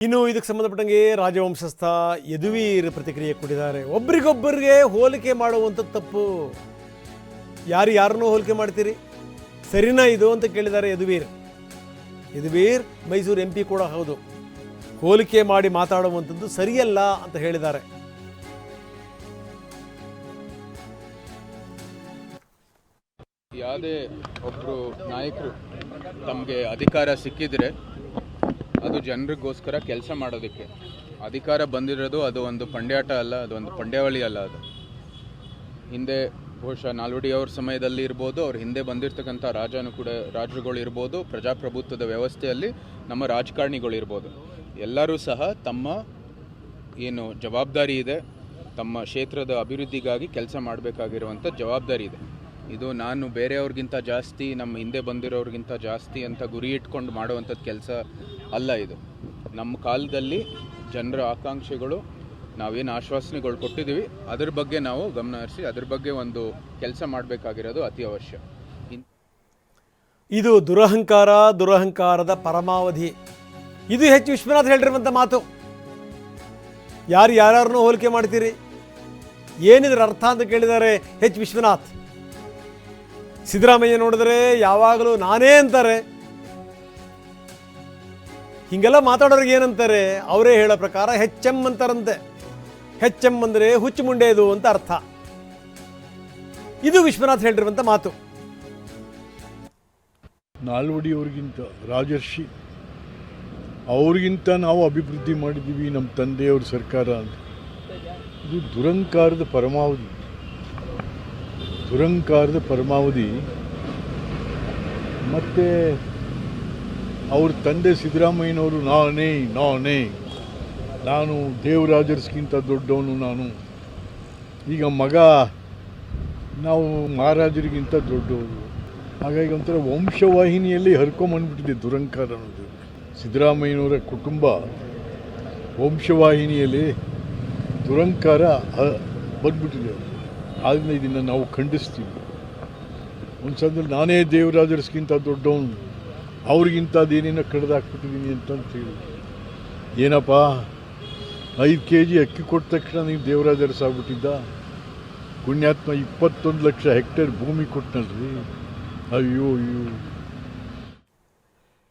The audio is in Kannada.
ಇನ್ನು ಇದಕ್ಕೆ ಸಂಬಂಧಪಟ್ಟಂಗೆ ರಾಜವಂಶಸ್ಥ ಯದುವೀರ್ ಪ್ರತಿಕ್ರಿಯೆ ಕೊಟ್ಟಿದ್ದಾರೆ. ಒಬ್ರಿಗೊಬ್ಬರಿಗೆ ಹೋಲಿಕೆ ಮಾಡುವಂಥದ್ದು ತಪ್ಪು. ಯಾರನ್ನೂ ಹೋಲಿಕೆ ಮಾಡ್ತೀರಿ, ಸರಿನಾ ಇದು ಅಂತ ಕೇಳಿದ್ದಾರೆ ಯದುವೀರ್. ಮೈಸೂರು MP ಕೂಡ ಹೌದು. ಹೋಲಿಕೆ ಮಾಡಿ ಮಾತಾಡುವಂಥದ್ದು ಸರಿಯಲ್ಲ ಅಂತ ಹೇಳಿದ್ದಾರೆ. ಯಾವುದೇ ಒಬ್ಬರು ನಾಯಕರು ತಮಗೆ ಅಧಿಕಾರ ಸಿಕ್ಕಿದ್ರೆ ಅದು ಜನರಿಗೋಸ್ಕರ ಕೆಲಸ ಮಾಡೋದಕ್ಕೆ ಅಧಿಕಾರ ಬಂದಿರೋದು. ಅದು ಒಂದು ಪಂಡ್ಯಾಟ ಅಲ್ಲ, ಅದು ಒಂದು ಪಂಡ್ಯಾವಳಿ ಅಲ್ಲ. ಅದು ಹಿಂದೆ ಬಹುಶಃ ನಾಲ್ವಡಿ ಅವ್ರ ಸಮಯದಲ್ಲಿ ಇರ್ಬೋದು, ಅವ್ರ ಹಿಂದೆ ಬಂದಿರತಕ್ಕಂಥ ರಾಜರುಗಳು ಇರ್ಬೋದು, ಪ್ರಜಾಪ್ರಭುತ್ವದ ವ್ಯವಸ್ಥೆಯಲ್ಲಿ ನಮ್ಮ ರಾಜಕಾರಣಿಗಳು ಇರ್ಬೋದು, ಎಲ್ಲರೂ ಸಹ ತಮ್ಮ ಏನು ಜವಾಬ್ದಾರಿ ಇದೆ, ತಮ್ಮ ಕ್ಷೇತ್ರದ ಅಭಿವೃದ್ಧಿಗಾಗಿ ಕೆಲಸ ಮಾಡಬೇಕಾಗಿರುವಂಥ ಜವಾಬ್ದಾರಿ ಇದೆ. ಇದು ನಾನು ಬೇರೆಯವ್ರಿಗಿಂತ ಜಾಸ್ತಿ, ನಮ್ಮ ಹಿಂದೆ ಬಂದಿರೋರಿಗಿಂತ ಜಾಸ್ತಿ ಅಂತ ಗುರಿ ಇಟ್ಕೊಂಡು ಮಾಡುವಂಥದ್ದು ಕೆಲಸ ಅಲ್ಲ. ಇದು ನಮ್ಮ ಕಾಲದಲ್ಲಿ ಜನರ ಆಕಾಂಕ್ಷೆಗಳು, ನಾವೇನು ಆಶ್ವಾಸನೆಗಳು ಕೊಟ್ಟಿದ್ದೀವಿ, ಅದ್ರ ಬಗ್ಗೆ ನಾವು ಗಮನ ಹರಿಸಿ ಅದ್ರ ಬಗ್ಗೆ ಒಂದು ಕೆಲಸ ಮಾಡಬೇಕಾಗಿರೋದು ಅತಿ ಅವಶ್ಯ. ಇದು ದುರಹಂಕಾರದ ಪರಮಾವಧಿ. ಇದು ಎಚ್ ವಿಶ್ವನಾಥ್ ಹೇಳಿರುವಂಥ ಮಾತು. ಯಾರನ್ನೂ ಹೋಲಿಕೆ ಮಾಡ್ತೀರಿ, ಏನಿದ್ರ ಅರ್ಥ ಅಂತ ಕೇಳಿದ್ದಾರೆ ಎಚ್ ವಿಶ್ವನಾಥ್. ಸಿದ್ದರಾಮಯ್ಯ ನೋಡಿದ್ರೆ ಯಾವಾಗಲೂ ನಾನೇ ಅಂತಾರೆ. ಹೀಗೆಲ್ಲ ಮಾತಾಡೋರಿಗೆ ಏನಂತಾರೆ, ಅವರೇ ಹೇಳೋ ಪ್ರಕಾರ HM ಅಂತಾರಂತೆ. HM ಅಂದರೆ ಹುಚ್ಚು ಮುಂಡೆದು ಅಂತ ಅರ್ಥ. ಇದು ವಿಶ್ವನಾಥ್ ಹೇಳಿರುವಂಥ ಮಾತು. ನಾಲ್ವಡಿಯವ್ರಿಗಿಂತ ರಾಜರ್ಷಿ, ಅವ್ರಿಗಿಂತ ನಾವು ಅಭಿವೃದ್ಧಿ ಮಾಡಿದ್ದೀವಿ ನಮ್ಮ ತಂದೆಯವ್ರ ಸರ್ಕಾರ ಅಂತ. ಇದು ದುರಂಕಾರದ ಪರಮಾವಧಿ. ಮತ್ತು ಅವ್ರ ತಂದೆ ಸಿದ್ದರಾಮಯ್ಯನವರು ನಾನು ದೇವರಾಜರ್ಸ್ಗಿಂತ ದೊಡ್ಡವನು ನಾನು, ಈಗ ಮಗ ನಾವು ಮಹಾರಾಜರಿಗಿಂತ ದೊಡ್ಡವರು. ಹಾಗಾಗಿ ಒಂಥರ ವಂಶವಾಹಿನಿಯಲ್ಲಿ ಹರ್ಕೊಂಬಂದ್ಬಿಟ್ಟಿದೆ ದುರಂಕಾರ ಅನ್ನೋದು. ಸಿದ್ದರಾಮಯ್ಯನವರ ಕುಟುಂಬ ವಂಶವಾಹಿನಿಯಲ್ಲಿ ದುರಂಕಾರ ಬಂದ್ಬಿಟ್ಟಿದೆ. ಆದ್ದರಿಂದ ಇದನ್ನು ನಾವು ಖಂಡಿಸ್ತೀವಿ. ಒಂದು ಸಮಯದಲ್ಲಿ ನಾನೇ ದೇವರಾಜರ್ಸ್ಗಿಂತ ದೊಡ್ಡವನು, ಅವ್ರಿಗಿಂತ ಅದೇನೇನೋ ಕಡ್ದಾಕ್ಬಿಟ್ಟಿದ್ದೀನಿ ಅಂತ ಹೇಳಿ, ಏನಪ್ಪ 5 kg ಅಕ್ಕಿ ಕೊಟ್ಟ ತಕ್ಷಣ ನೀವು ದೇವರಾಜರ್ಸ್ ಆಗ್ಬಿಟ್ಟಿದ್ದ? ಪುಣ್ಯಾತ್ಮ 21 ಲಕ್ಷ ಹೆಕ್ಟೇರ್ ಭೂಮಿ ಕೊಟ್ಟನಲ್ರಿ. ಅಯ್ಯೋ